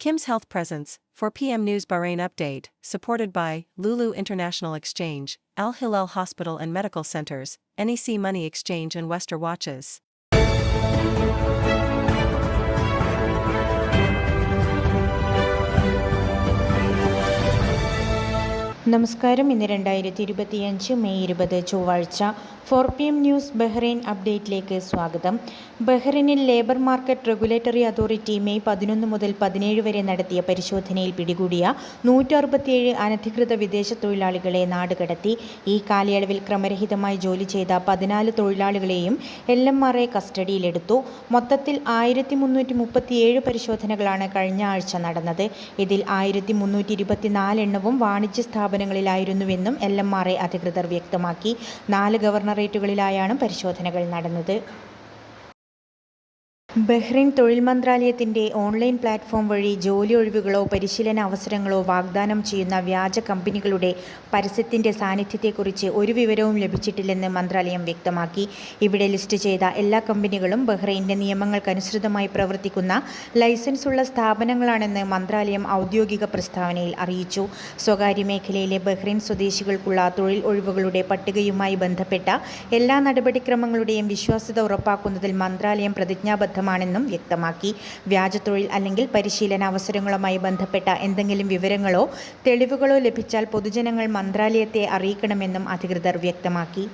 Kim's Health Presence, 4 p.m. News Bahrain Update, supported by Lulu International Exchange, Al Hilal Hospital and Medical Centers, NEC Money Exchange and Wester Watches. നമസ്കാരം. ഇന്ന് 2025 May 20 ചൊവ്വാഴ്ച 4 PM news Bahrain അപ്ഡേറ്റിലേക്ക് സ്വാഗതം. ബഹ്റൈനിൽ labour market regulatory authority May 11 മുതൽ 17 വരെ നടത്തിയ പരിശോധനയിൽ പിടികൂടിയ 167 അനധികൃത വിദേശ തൊഴിലാളികളെ നാടുകടത്തി. ഈ കാലയളവിൽ ക്രമരഹിതമായി ജോലി ചെയ്ത 14 തൊഴിലാളികളെയും LMRA കസ്റ്റഡിയിലെടുത്തു. മൊത്തത്തിൽ 1337 പരിശോധനകളാണ് കഴിഞ്ഞ ആഴ്ച നടന്നത്. ഇതിൽ 1324 എണ്ണവും വാണിജ്യ സ്ഥാപനങ്ങളിലായിരുന്നുവെന്നും LMRA അധികൃതർ വ്യക്തമാക്കി. 4 ഗവർണറേറ്റുകളിലായാണ് പരിശോധനകൾ നടന്നത്. ബഹ്റൈൻ തൊഴിൽ മന്ത്രാലയത്തിൻ്റെ ഓൺലൈൻ പ്ലാറ്റ്ഫോം വഴി ജോലി ഒഴിവുകളോ പരിശീലന അവസരങ്ങളോ വാഗ്ദാനം ചെയ്യുന്ന വ്യാജ കമ്പനികളുടെ പരസ്യത്തിൻ്റെ സാന്നിധ്യത്തെക്കുറിച്ച് ഒരു വിവരവും ലഭിച്ചിട്ടില്ലെന്ന് മന്ത്രാലയം വ്യക്തമാക്കി. ഇവിടെ ലിസ്റ്റ് ചെയ്ത എല്ലാ കമ്പനികളും ബഹ്റൈൻ്റെ നിയമങ്ങൾക്കനുസൃതമായി പ്രവർത്തിക്കുന്ന ലൈസൻസുള്ള സ്ഥാപനങ്ങളാണെന്ന് മന്ത്രാലയം ഔദ്യോഗിക പ്രസ്താവനയിൽ അറിയിച്ചു. സ്വകാര്യ മേഖലയിലെ ബഹ്റൈൻ സ്വദേശികൾക്കുള്ള തൊഴിൽ ഒഴിവുകളുടെ പട്ടികയുമായി ബന്ധപ്പെട്ട എല്ലാ നടപടിക്രമങ്ങളുടെയും വിശ്വാസ്യത ഉറപ്പാക്കുന്നതിൽ മന്ത്രാലയം പ്രതിജ്ഞാബദ്ധ ണെന്നും വ്യക്തമാക്കി. വ്യാജത്തൊഴിൽ അല്ലെങ്കിൽ പരിശീലന അവസരങ്ങളുമായി ബന്ധപ്പെട്ട എന്തെങ്കിലും വിവരങ്ങളോ തെളിവുകളോ ലഭിച്ചാൽ പൊതുജനങ്ങൾ മന്ത്രാലയത്തെ അറിയിക്കണമെന്നും അധികൃതർ വ്യക്തമാക്കി.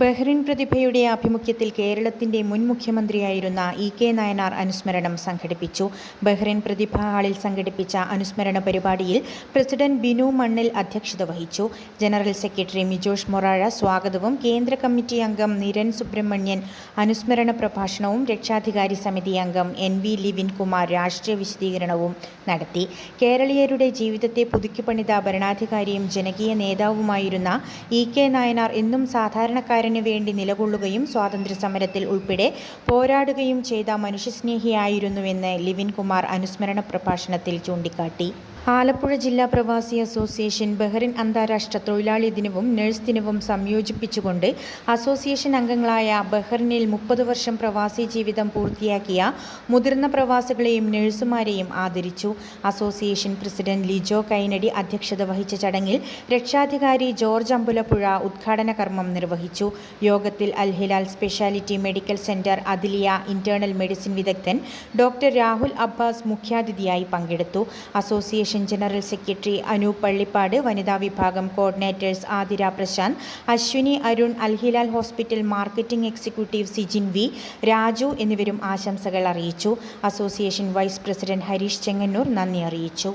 ബഹ്റൈൻ പ്രതിഭയുടെ ആഭിമുഖ്യത്തിൽ കേരളത്തിൻ്റെ മുൻ മുഖ്യമന്ത്രിയായിരുന്ന EK നായനാർ അനുസ്മരണം സംഘടിപ്പിച്ചു. ബഹ്റൈൻ പ്രതിഭാ ഹാളിൽ സംഘടിപ്പിച്ച അനുസ്മരണ പരിപാടിയിൽ പ്രസിഡന്റ് ബിനു മണ്ണിൽ അധ്യക്ഷത വഹിച്ചു. ജനറൽ സെക്രട്ടറി മിജോഷ് മൊറാഴ സ്വാഗതവും കേന്ദ്ര കമ്മിറ്റി അംഗം നിരൻ സുബ്രഹ്മണ്യൻ അനുസ്മരണ പ്രഭാഷണവും രക്ഷാധികാരി സമിതി അംഗം NV ലിവിൻ കുമാർ രാഷ്ട്രീയ വിശദീകരണവും നടത്തി. കേരളീയരുടെ ജീവിതത്തെ പുതുക്കിപ്പണിത ഭരണാധികാരിയും ജനകീയ നേതാവുമായിരുന്ന EK നായനാർ എന്നും സാധാരണക്കാരന് വേണ്ടി നിലകൊള്ളുകയും സ്വാതന്ത്ര്യ സമരത്തിൽ ഉൾപ്പെടെ പോരാടുകയും ചെയ്ത മനുഷ്യസ്നേഹിയായിരുന്നുവെന്ന് ലിവിൻ കുമാർ അനുസ്മരണ പ്രഭാഷണത്തിൽ ചൂണ്ടിക്കാട്ടി. ആലപ്പുഴ ജില്ലാ പ്രവാസി അസോസിയേഷൻ ബഹ്റൈൻ അന്താരാഷ്ട്ര തൊഴിലാളി ദിനവും നഴ്സ് ദിനവും സംയോജിപ്പിച്ചുകൊണ്ട് അസോസിയേഷൻ അംഗങ്ങളായ ബഹ്റൈനിൽ 30 വർഷം പ്രവാസി ജീവിതം പൂർത്തിയാക്കിയ മുതിർന്ന പ്രവാസികളെയും നഴ്സുമാരെയും ആദരിച്ചു. അസോസിയേഷൻ പ്രസിഡന്റ് ലിജോ കൈനടി അധ്യക്ഷത വഹിച്ച ചടങ്ങിൽ രക്ഷാധികാരി ജോർജ് അമ്പലപ്പുഴ ഉദ്ഘാടന കർമ്മം നിർവഹിച്ചു. യോഗത്തിൽ Al Hilal specialty medical centre Adliya internal medicine വിദഗ്ധൻ ഡോക്ടർ രാഹുൽ അബ്ബാസ് മുഖ്യാതിഥിയായി പങ്കെടുത്തു. Association general secretary Anoop Pallippad, വനിതാ വിഭാഗം coordinators Athira Prashanth, Ashwini Arun, Al Hilal hospital marketing executive Sijin V, Raju എന്നിവരും ആശംസകൾ അറിയിച്ചു. Association vice president Harish Chengannur നന്ദി അറിയിച്ചു.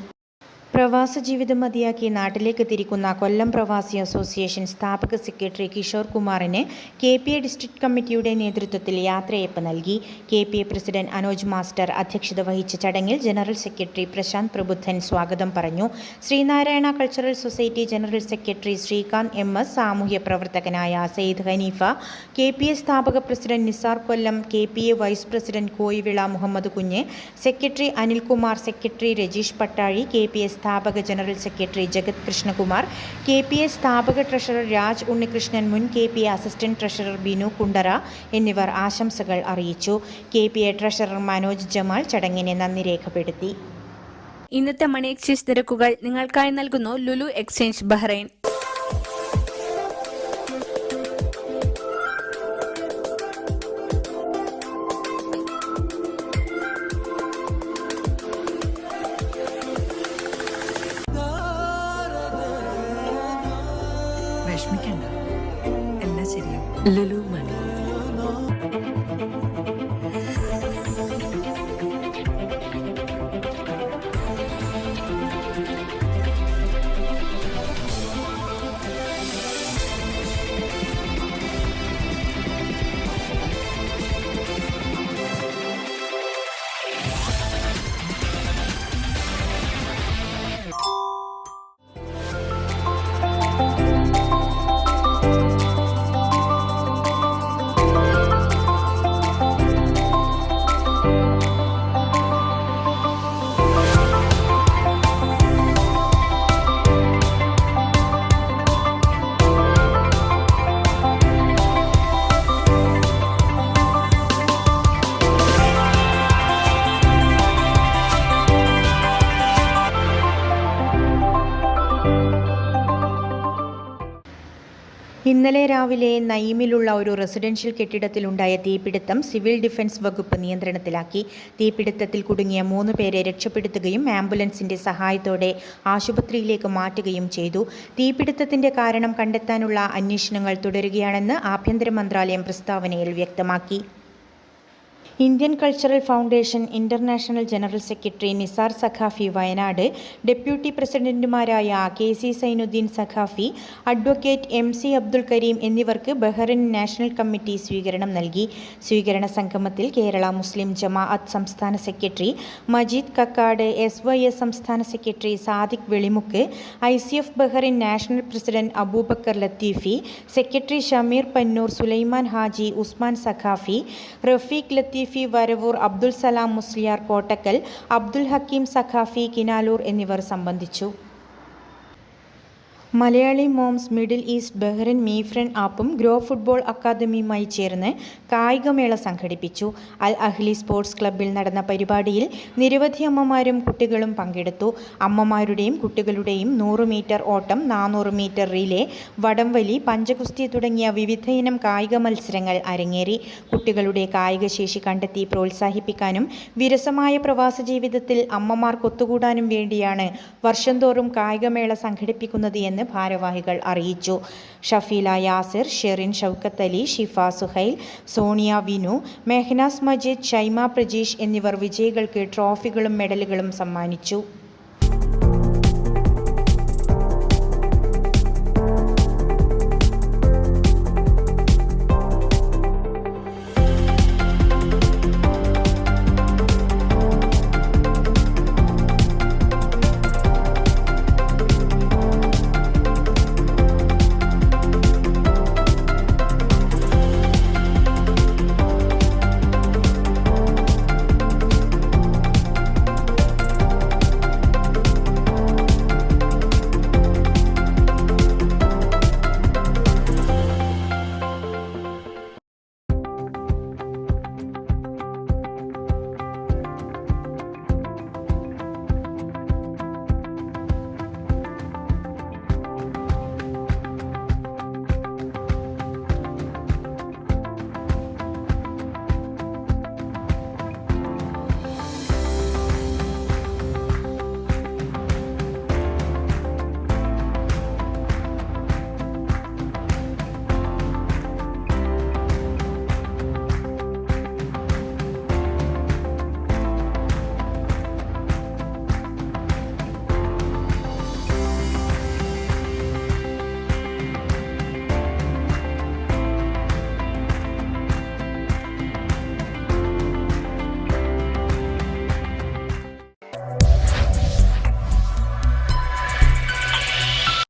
പ്രവാസ ജീവിതം മതിയാക്കി നാട്ടിലേക്ക് തിരിക്കുന്ന കൊല്ലം പ്രവാസി അസോസിയേഷൻ സ്ഥാപക സെക്രട്ടറി കിഷോർ കുമാറിന് KPA ഡിസ്ട്രിക്ട് കമ്മിറ്റിയുടെ നേതൃത്വത്തിൽ യാത്രയയപ്പ് നൽകി. KPA പ്രസിഡന്റ് അനോജ് മാസ്റ്റർ അധ്യക്ഷത വഹിച്ച ചടങ്ങിൽ ജനറൽ സെക്രട്ടറി പ്രശാന്ത് പ്രബുദ്ധൻ സ്വാഗതം പറഞ്ഞു. Sreenarayana cultural society general secretary Sreekanth MS, സാമൂഹ്യ പ്രവർത്തകനായ സെയ്ദ് ഹനീഫ, KPA സ്ഥാപക president Nisar Kollam, KPA vice president Koyivila Muhammad Kunju, secretary Anilkumar, secretary Rajeesh Pattazhi, KPA സ്ഥാപക general secretary Jagath Krishnakumar, KPA സ്ഥാപക ട്രഷറർ രാജ് ഉണ്ണികൃഷ്ണൻ, മുൻ KPA assistant treasurer Binu Kundara എന്നിവർ ആശംസകൾ അറിയിച്ചു. KPA ട്രഷറർ മനോജ് ജമാൽ ചടങ്ങിന് നന്ദി രേഖപ്പെടുത്തി. ഇന്നത്തെ മണി എക്സ്ചേഞ്ച് നിരക്കുകൾ നിങ്ങൾക്കായി നൽകുന്നു ലുലു എക്സ്ചേഞ്ച് ബഹ്റൈൻ. വിഷമിക്കണ്ട, എല്ലാം ശരിയാവും. ലുലു മണി. ഇന്നലെ രാവിലെ നയിമിലുള്ള ഒരു റെസിഡൻഷ്യൽ കെട്ടിടത്തിലുണ്ടായ തീപിടുത്തം സിവിൽ ഡിഫൻസ് വകുപ്പ് നിയന്ത്രണത്തിലാക്കി. തീപിടുത്തത്തിൽ കുടുങ്ങിയ 3 പേരെ രക്ഷപ്പെടുത്തുകയും ആംബുലൻസിന്റെ സഹായത്തോടെ ആശുപത്രിയിലേക്ക് മാറ്റുകയും ചെയ്തു. തീപിടുത്തത്തിന്റെ കാരണം കണ്ടെത്താനുള്ള അന്വേഷണങ്ങൾ തുടരുകയാണെന്ന് ആഭ്യന്തര മന്ത്രാലയം പ്രസ്താവനയിൽ വ്യക്തമാക്കി. Indian cultural foundation international general secretary Nisar Saqafi Wayanad, deputy പ്രസിഡന്റുമാരായ KC Sainuddeen Saqafi, advocate MC Abdul Kareem എന്നിവർക്ക് ബഹ്റൈൻ നാഷണൽ കമ്മിറ്റി സ്വീകരണം നൽകി. സ്വീകരണ സംഗമത്തിൽ കേരള മുസ്ലിം ജമാഅത്ത് സംസ്ഥാന സെക്രട്ടറി മജീദ് കക്കാട്, SYS സംസ്ഥാന secretary Sadiq Velimukku, ICF Bahrain national president Abubakar Latheefi, secretary Shameer Pannoor, Sulaiman Haji, Usman Saqafi, Rafeeq Latheefi Varavoor, Abdul Salam Musliyar Kottakkal, Abdul Hakeem Saqafi Kinaloor എന്നിവർ സംബന്ധിച്ചു. Malayali moms Middle East Bahrain മീഫ്രൻ ആപ്പും ഗ്രോ ഫുട്ബോൾ അക്കാദമിയുമായി ചേർന്ന് കായികമേള സംഘടിപ്പിച്ചു. അൽ അഹ്ലി സ്പോർട്സ് ക്ലബ്ബിൽ നടന്ന പരിപാടിയിൽ നിരവധി അമ്മമാരും കുട്ടികളും പങ്കെടുത്തു. അമ്മമാരുടെയും കുട്ടികളുടെയും 100 മീറ്റർ ഓട്ടം, 400 മീറ്റർ റിലേ, വടംവലി, പഞ്ചഗുസ്തി തുടങ്ങിയ വിവിധയിനം കായിക മത്സരങ്ങൾ അരങ്ങേറി. കുട്ടികളുടെ കായികശേഷി കണ്ടെത്തി പ്രോത്സാഹിപ്പിക്കാനും വിരസമായ പ്രവാസ ജീവിതത്തിൽ അമ്മമാർക്ക് ഒത്തുകൂടാനും വേണ്ടിയാണ് വർഷം തോറും കായികമേള സംഘടിപ്പിക്കുന്നത് എന്ന് ഭാരവാഹികൾ അറിയിച്ചു. ഷഫീല യാസിർ, ഷെറിൻ ഷൗക്കത്ത് അലി, ഷിഫ സുഹൈൽ, സോണിയ വിനു, മെഹ്നാസ് മജീദ്, ഷൈമ പ്രജീഷ് എന്നിവർ വിജയികൾക്ക് ട്രോഫികളും മെഡലുകളും സമ്മാനിച്ചു.